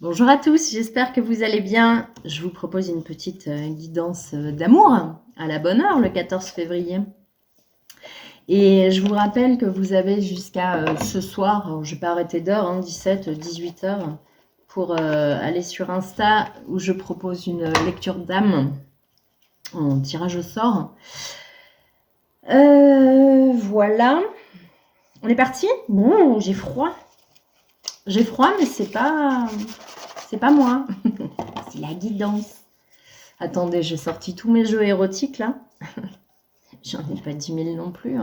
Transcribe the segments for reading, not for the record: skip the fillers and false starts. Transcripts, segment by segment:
Bonjour à tous, j'espère que vous allez bien. Je vous propose une petite guidance d'amour à la bonne heure le 14 février. Et je vous rappelle que vous avez jusqu'à ce soir, alors je ne vais pas arrêter d'heure, 17, 18 heures, pour aller sur Insta où je propose une lecture d'âme en tirage au sort. Voilà. On est parti? Bon, j'ai froid. J'ai froid, mais c'est pas moi. C'est la guidance. Attendez, j'ai sorti tous mes jeux érotiques là. J'en ai pas 10 000 non plus.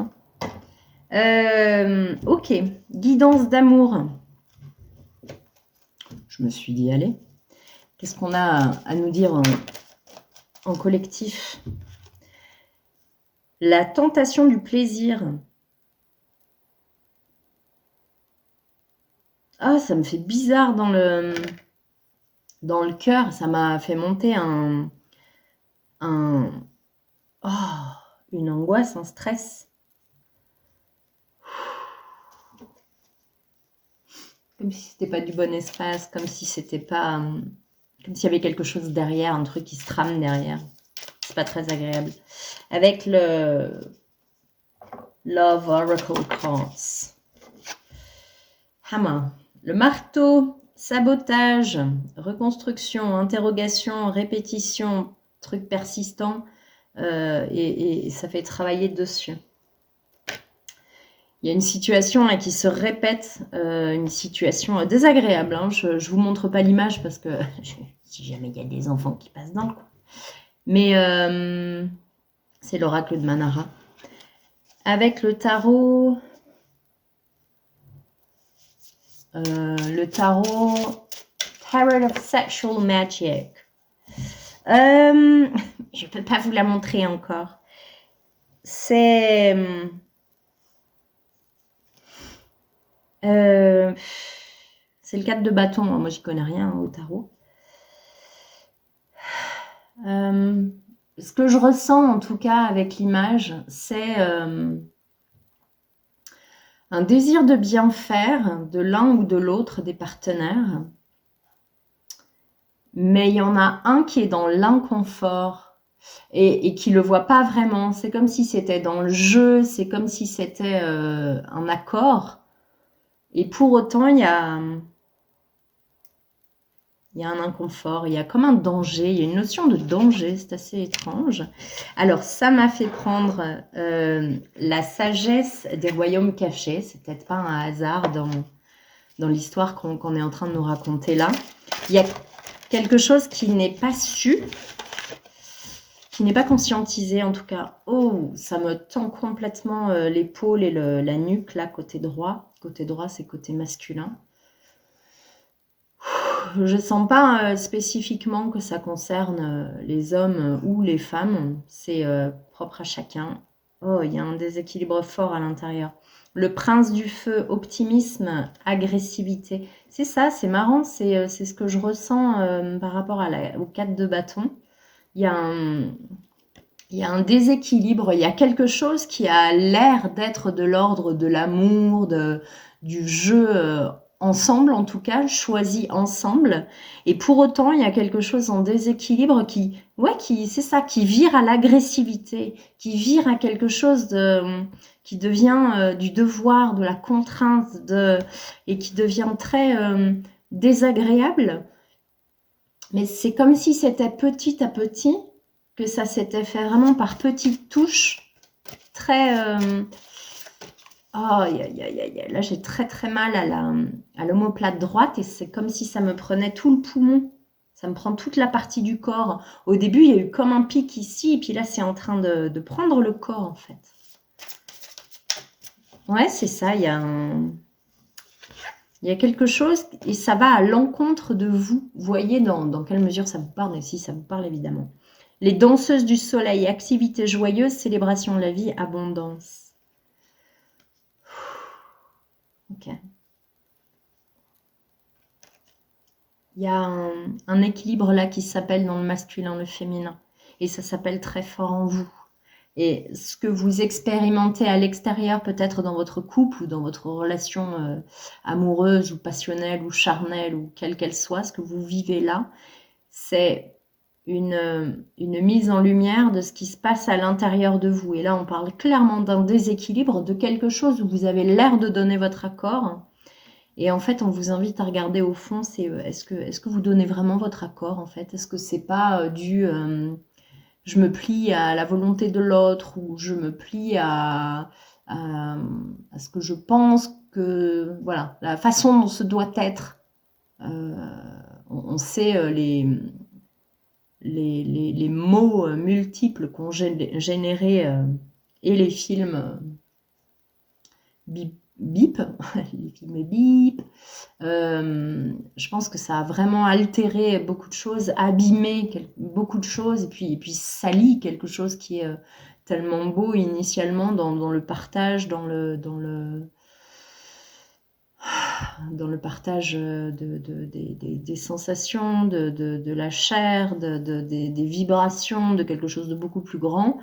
Ok, guidance d'amour. Je me suis dit, allez, qu'est-ce qu'on a à nous dire en collectif? La tentation du plaisir. Ah, ça me fait bizarre dans le cœur. Ça m'a fait monter une angoisse, un stress. Comme si c'était pas du bon espace, comme si c'était pas... comme s'il y avait quelque chose derrière, un truc qui se trame derrière. C'est pas très agréable. Avec le Love Oracle Cards. Hammer. Le marteau, sabotage, reconstruction, interrogation, répétition, truc persistant. Et ça fait travailler dessus. Il y a une situation là, qui se répète, une situation désagréable. Je ne vous montre pas l'image parce que si jamais il y a des enfants qui passent dans le coin. Mais c'est l'oracle de Manara. Avec le tarot, Tarot of Sexual Magic. Je ne peux pas vous la montrer encore. C'est le 4 de bâton. Moi, j'y connais rien au tarot. Ce que je ressens, en tout cas, avec l'image, c'est un désir de bien faire de l'un ou de l'autre des partenaires. Mais il y en a un qui est dans l'inconfort et qui ne le voit pas vraiment. C'est comme si c'était dans le jeu, c'est comme si c'était un accord. Et pour autant, il y a un inconfort, il y a comme un danger, il y a une notion de danger, c'est assez étrange. Alors, ça m'a fait prendre la sagesse des royaumes cachés. C'est peut-être pas un hasard dans l'histoire qu'on est en train de nous raconter là. Il y a quelque chose qui n'est pas su, qui n'est pas conscientisé en tout cas. Oh, ça me tend complètement l'épaule et la nuque là, côté droit. Côté droit, c'est côté masculin. Je sens pas spécifiquement que ça concerne les hommes ou les femmes. C'est propre à chacun. Oh, il y a un déséquilibre fort à l'intérieur. Le prince du feu, optimisme, agressivité. C'est ça, c'est marrant. C'est ce que je ressens par rapport au 4 de bâton. Il y a un déséquilibre. Il y a quelque chose qui a l'air d'être de l'ordre de l'amour, du jeu ensemble, en tout cas, choisi ensemble. Et pour autant, il y a quelque chose en déséquilibre qui c'est ça, qui vire à l'agressivité, qui vire à quelque chose qui devient du devoir, de la contrainte, et qui devient très désagréable. Mais c'est comme si c'était petit à petit, que ça s'était fait vraiment par petites touches, très... là j'ai très très mal à l'omoplate droite et c'est comme si ça me prenait tout le poumon. Ça me prend toute la partie du corps. Au début, il y a eu comme un pic ici, et puis là, c'est en train de prendre le corps, en fait. Ouais, c'est ça, il y a quelque chose, et ça va à l'encontre de vous. Vous voyez dans quelle mesure ça vous parle, et si ça vous parle, évidemment. Les danseuses du soleil, activité joyeuse, célébration de la vie, abondance. Ok. Il y a un équilibre là qui s'appelle dans le masculin, le féminin. Et ça s'appelle très fort en vous. Et ce que vous expérimentez à l'extérieur, peut-être dans votre couple ou dans votre relation amoureuse ou passionnelle ou charnelle ou quelle qu'elle soit, ce que vous vivez là, c'est une mise en lumière de ce qui se passe à l'intérieur de vous. Et là, on parle clairement d'un déséquilibre, de quelque chose où vous avez l'air de donner votre accord. Et en fait, on vous invite à regarder au fond, c'est est-ce que vous donnez vraiment votre accord en fait? Est-ce que c'est pas je me plie à la volonté de l'autre ou je me plie à, à ce que je pense que, voilà, la façon dont ce doit être. On sait les mots multiples qu'ont généré et les films bip, bip les films bip. Je pense que ça a vraiment altéré beaucoup de choses, abîmé beaucoup de choses, et puis sali quelque chose qui est tellement beau initialement dans le partage, dans le partage des sensations, de la chair, des vibrations, de quelque chose de beaucoup plus grand.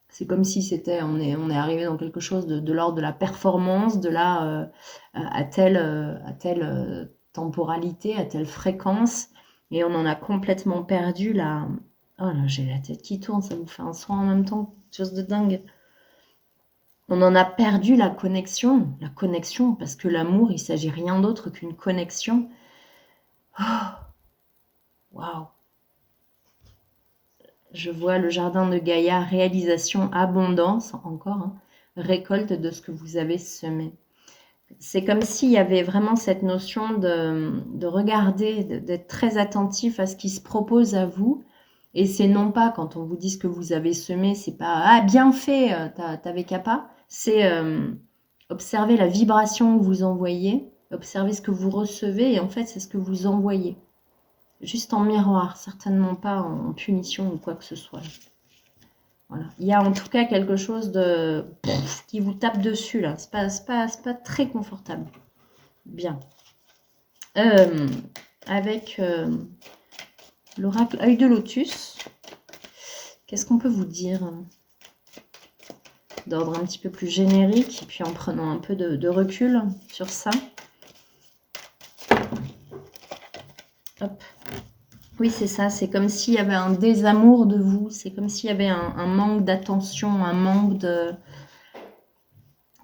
C'est comme si on est arrivé dans quelque chose de l'ordre de la performance, de là à telle temporalité, à telle fréquence, et on en a complètement perdu la... Oh là, j'ai la tête qui tourne, ça vous fait un soin en même temps, chose de dingue. On en a perdu la connexion, parce que l'amour, il s'agit rien d'autre qu'une connexion. Waouh! Je vois le jardin de Gaïa, réalisation, abondance, encore, hein, récolte de ce que vous avez semé. C'est comme s'il y avait vraiment cette notion de regarder, d'être très attentif à ce qui se propose à vous. Et c'est non pas, quand on vous dit ce que vous avez semé, c'est pas « Ah, bien fait, t'avais qu'à pas ». C'est observer la vibration que vous envoyez, observer ce que vous recevez, et en fait, c'est ce que vous envoyez. Juste en miroir, certainement pas en punition ou quoi que ce soit. Voilà. Il y a en tout cas quelque chose de qui vous tape dessus là. C'est pas très confortable. Bien. Avec l'oracle œil de lotus, qu'est-ce qu'on peut vous dire d'ordre un petit peu plus générique, et puis en prenant un peu de recul sur ça. Hop. Oui, c'est ça. C'est comme s'il y avait un désamour de vous. C'est comme s'il y avait un manque d'attention, un manque de...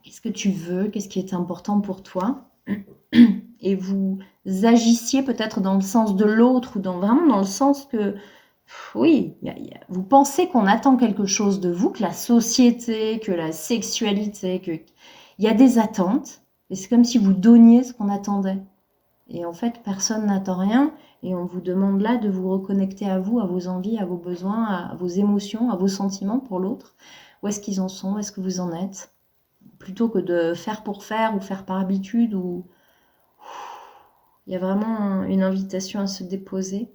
Qu'est-ce que tu veux? Qu'est-ce qui est important pour toi? Et vous agissiez peut-être dans le sens de l'autre, ou vraiment dans le sens que, oui, vous pensez qu'on attend quelque chose de vous, que la société, que la sexualité, il y a des attentes, et c'est comme si vous donniez ce qu'on attendait. Et en fait, personne n'attend rien, et on vous demande là de vous reconnecter à vous, à vos envies, à vos besoins, à vos émotions, à vos sentiments pour l'autre. Où est-ce qu'ils en sont? Où est-ce que vous en êtes? Plutôt que de faire pour faire, ou faire par habitude, ou... Il y a vraiment une invitation à se déposer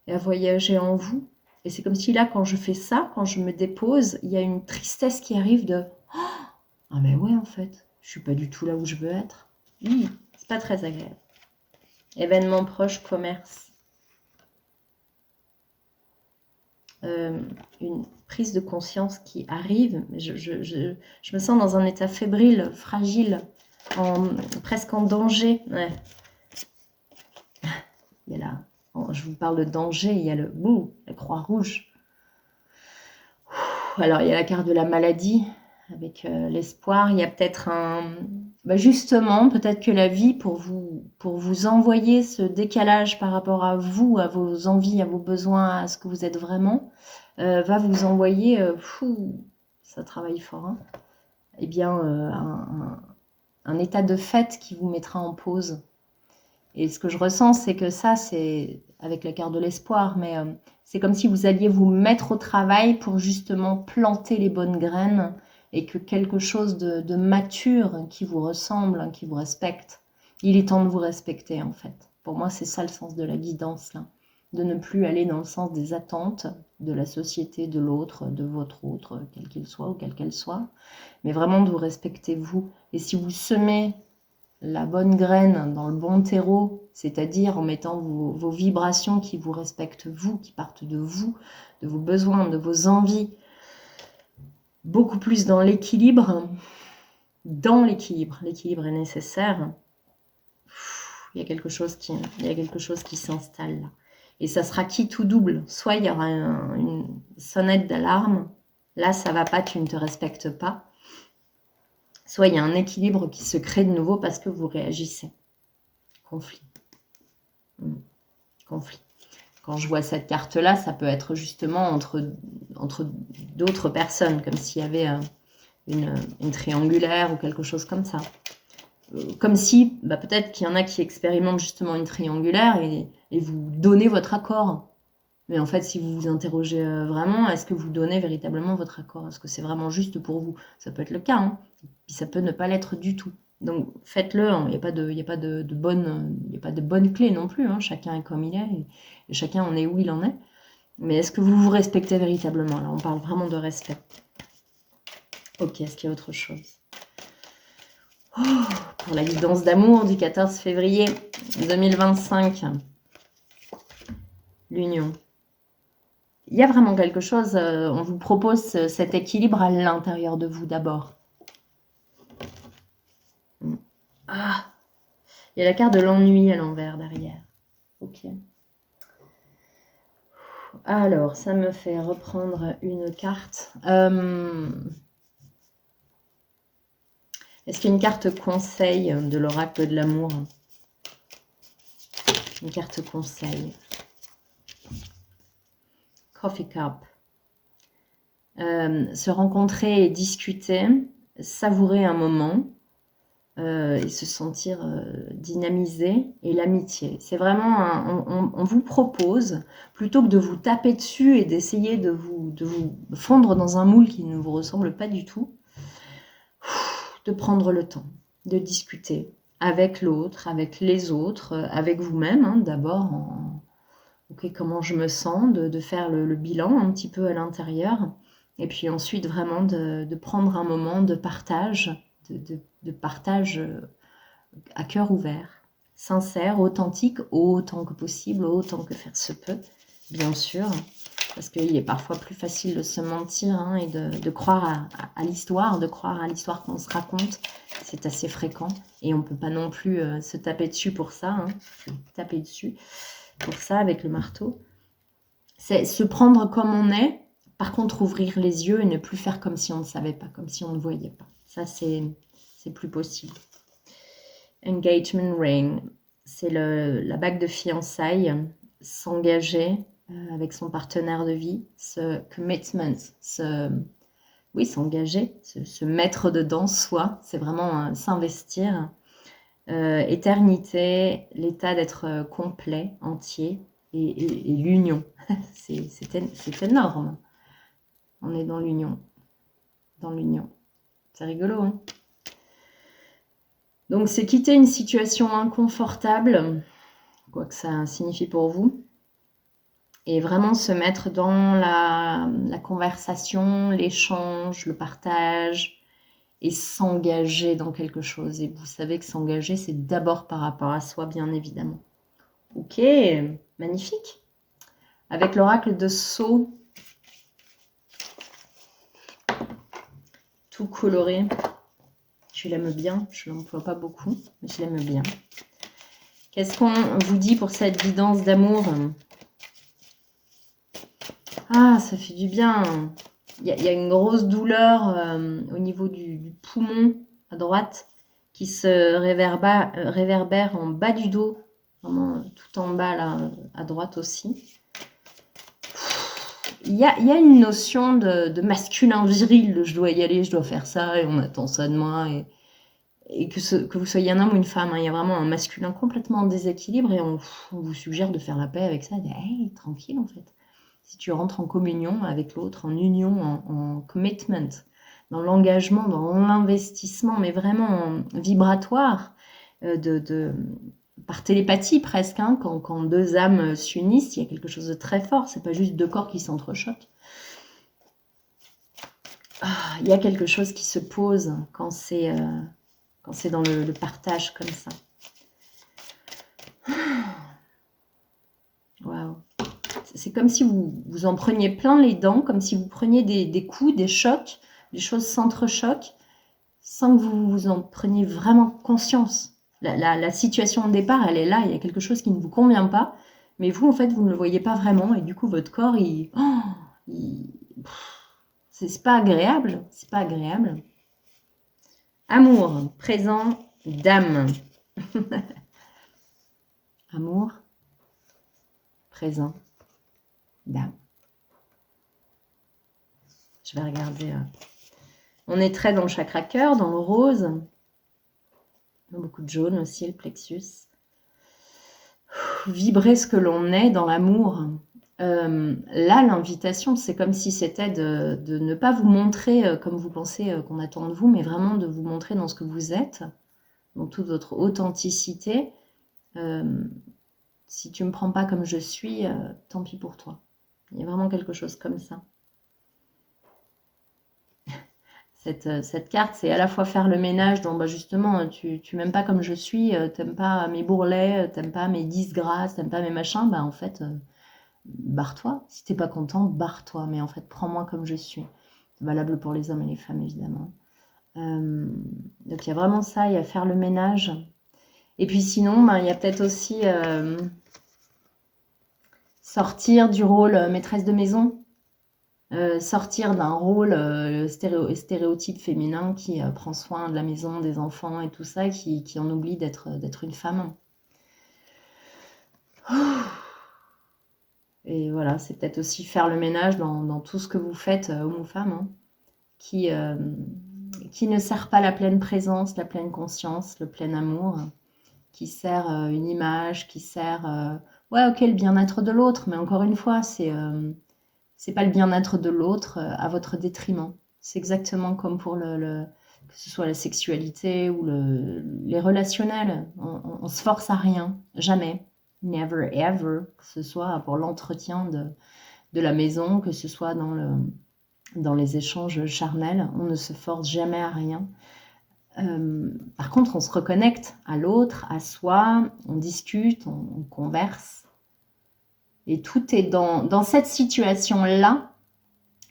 et à voyager en vous. Et c'est comme si là, quand je fais ça, quand je me dépose, il y a une tristesse qui arrive de « Ah mais ouais, en fait, je suis pas du tout là où je veux être. » C'est pas très agréable. Événement proche, commerce. Une prise de conscience qui arrive. Je me sens dans un état fébrile, fragile, presque en danger. Ouais. Il y a je vous parle de danger, il y a la croix rouge. Alors, il y a la carte de la maladie, avec l'espoir. Il y a peut-être justement, peut-être que la vie, pour vous envoyer ce décalage par rapport à vous, à vos envies, à vos besoins, à ce que vous êtes vraiment, va vous envoyer, ça travaille fort, hein, eh bien, un état de fait qui vous mettra en pause. Et ce que je ressens, c'est que ça, c'est avec la carte de l'espoir, mais c'est comme si vous alliez vous mettre au travail pour justement planter les bonnes graines, et que quelque chose de mature qui vous ressemble, qui vous respecte, il est temps de vous respecter en fait. Pour moi, c'est ça le sens de la guidance, là. De ne plus aller dans le sens des attentes de la société, de l'autre, de votre autre, quel qu'il soit ou quelle qu'elle soit, mais vraiment de vous respecter vous. Et si vous semez la bonne graine dans le bon terreau, c'est-à-dire en mettant vos vibrations qui vous respectent vous, qui partent de vous, de vos besoins, de vos envies, beaucoup plus dans l'équilibre. Dans l'équilibre. L'équilibre est nécessaire. Il y a quelque chose qui s'installe là. Et ça sera quitte ou double. Soit il y aura une sonnette d'alarme. Là, ça va pas, tu ne te respectes pas. Soit il y a un équilibre qui se crée de nouveau parce que vous réagissez. Conflit. Conflit. Quand je vois cette carte-là, ça peut être justement entre d'autres personnes, comme s'il y avait une triangulaire ou quelque chose comme ça. Comme si, peut-être qu'il y en a qui expérimentent justement une triangulaire et vous donnez votre accord. Mais en fait, si vous vous interrogez vraiment, est-ce que vous donnez véritablement votre accord? Est-ce que c'est vraiment juste pour vous? Ça peut être le cas, hein. Puis ça peut ne pas l'être du tout. Donc faites-le, hein. Il n'y a pas de bonne clé non plus, hein. Chacun est comme il est et chacun en est où il en est. Mais est-ce que vous vous respectez véritablement? Là, on parle vraiment de respect. Ok, est-ce qu'il y a autre chose? Pour la guidance d'amour du 14 février 2025. L'union. Il y a vraiment quelque chose, on vous propose cet équilibre à l'intérieur de vous d'abord. Ah, il y a la carte de l'ennui à l'envers derrière. Ok. Alors, ça me fait reprendre une carte. Est-ce qu'il y a une carte conseil de l'oracle de l'amour? Une carte conseil. Coffee cup. Se rencontrer et discuter, savourer un moment et se sentir dynamisé. Et l'amitié. C'est vraiment, on vous propose, plutôt que de vous taper dessus et d'essayer de vous fondre dans un moule qui ne vous ressemble pas du tout, de prendre le temps, de discuter avec l'autre, avec les autres, avec vous-même, hein, d'abord, ok, comment je me sens, de faire le bilan un petit peu à l'intérieur, et puis ensuite vraiment de prendre un moment de partage, de partage à cœur ouvert, sincère, authentique, autant que possible, autant que faire se peut, bien sûr, parce qu'il est parfois plus facile de se mentir hein, et de croire à l'histoire, de croire à l'histoire qu'on se raconte. C'est assez fréquent et on ne peut pas non plus se taper dessus pour ça, hein, taper dessus pour ça avec le marteau. C'est se prendre comme on est, par contre ouvrir les yeux et ne plus faire comme si on ne savait pas, comme si on ne voyait pas. Ça, c'est plus possible. Engagement ring, c'est la bague de fiançailles, s'engager avec son partenaire de vie, ce commitment, s'engager, se mettre dedans soi, c'est vraiment s'investir. Éternité, l'état d'être complet, entier, et l'union. C'est énorme. On est dans l'union. Dans l'union. C'est rigolo, hein? Donc, c'est quitter une situation inconfortable, quoi que ça signifie pour vous, et vraiment se mettre dans la conversation, l'échange, le partage, et s'engager dans quelque chose. Et vous savez que s'engager, c'est d'abord par rapport à soi, bien évidemment. Ok, magnifique. Avec l'oracle de Sceaux, tout coloré. Je l'aime bien, je ne l'emploie pas beaucoup, mais je l'aime bien. Qu'est-ce qu'on vous dit pour cette guidance d'amour? Ah, ça fait du bien. Il y a une grosse douleur au niveau du poumon à droite qui se réverbère en bas du dos, vraiment tout en bas là, à droite aussi. Il y a une notion de masculin viril, de je dois y aller, je dois faire ça, et on attend ça de moi, et que vous soyez un homme ou une femme, hein, il y a vraiment un masculin complètement en déséquilibre, et on vous suggère de faire la paix avec ça, de hey, tranquille en fait. Si tu rentres en communion avec l'autre, en union, en commitment, dans l'engagement, dans l'investissement, mais vraiment vibratoire, par télépathie presque, hein, quand deux âmes s'unissent, il y a quelque chose de très fort, c'est pas juste deux corps qui s'entrechoquent. Ah, il y a quelque chose qui se pose quand c'est dans le partage comme ça. Waouh. C'est comme si vous en preniez plein les dents, comme si vous preniez des coups, des chocs, Les choses s'entrechoquent sans que vous vous en preniez vraiment conscience. La situation de départ, elle est là, il y a quelque chose qui ne vous convient pas, mais vous, en fait, vous ne le voyez pas vraiment, et du coup, votre corps, c'est pas agréable, c'est pas agréable. Amour, présent, dame. Amour, présent, dame. Je vais regarder. On est très dans le chakra cœur, dans le rose. Beaucoup de jaune aussi, le plexus. Vibrer ce que l'on est dans l'amour. Là, l'invitation, c'est comme si c'était de ne pas vous montrer comme vous pensez qu'on attend de vous, mais vraiment de vous montrer dans ce que vous êtes, dans toute votre authenticité. Si tu ne me prends pas comme je suis, tant pis pour toi. Il y a vraiment quelque chose comme ça. Cette carte, c'est à la fois faire le ménage, donc justement, tu m'aimes pas comme je suis, t'aimes pas mes bourrelets, t'aimes pas mes disgrâces, t'aimes pas mes machins, bah en fait, barre-toi. Si t'es pas content, barre-toi. Mais en fait, prends-moi comme je suis. C'est valable pour les hommes et les femmes, évidemment. Donc il y a vraiment ça, il y a faire le ménage. Et puis sinon, il y a peut-être aussi sortir du rôle maîtresse de maison. Sortir d'un rôle stéréotype féminin qui prend soin de la maison, des enfants et tout ça, qui en oublie d'être une femme. Et voilà, c'est peut-être aussi faire le ménage dans tout ce que vous faites, homme ou femme, hein, qui ne sert pas la pleine présence, la pleine conscience, le plein amour, qui sert une image, qui sert... ouais, ok, le bien-être de l'autre, mais encore une fois, c'est pas le bien-être de l'autre à votre détriment. C'est exactement comme pour que ce soit la sexualité ou les relationnels. On se force à rien, jamais, never ever, que ce soit pour l'entretien de la maison, que ce soit dans les échanges charnels, on ne se force jamais à rien. Par contre, on se reconnecte à l'autre, à soi, on discute, on converse. Et tout est dans cette situation-là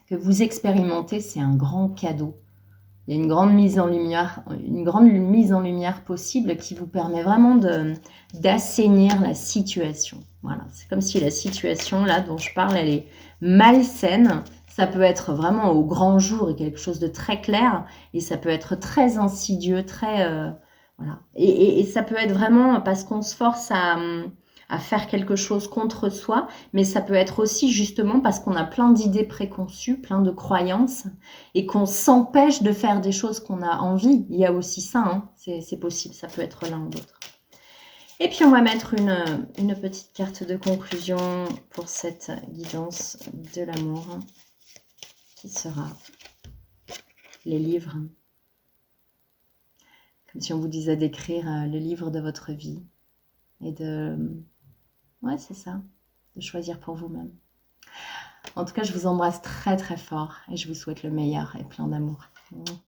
que vous expérimentez, c'est un grand cadeau. Il y a une grande mise en lumière possible qui vous permet vraiment d'assainir la situation. Voilà, c'est comme si la situation là dont je parle, elle est malsaine. Ça peut être vraiment au grand jour et quelque chose de très clair, et ça peut être très insidieux, très voilà. Et ça peut être vraiment parce qu'on se force à faire quelque chose contre soi, mais ça peut être aussi justement parce qu'on a plein d'idées préconçues, plein de croyances, et qu'on s'empêche de faire des choses qu'on a envie. Il y a aussi ça, hein. C'est possible, ça peut être l'un ou l'autre. Et puis on va mettre une petite carte de conclusion pour cette guidance de l'amour, qui sera les livres. Comme si on vous disait d'écrire le livre de votre vie et ouais, c'est ça, de choisir pour vous-même. En tout cas, je vous embrasse très très fort et je vous souhaite le meilleur et plein d'amour.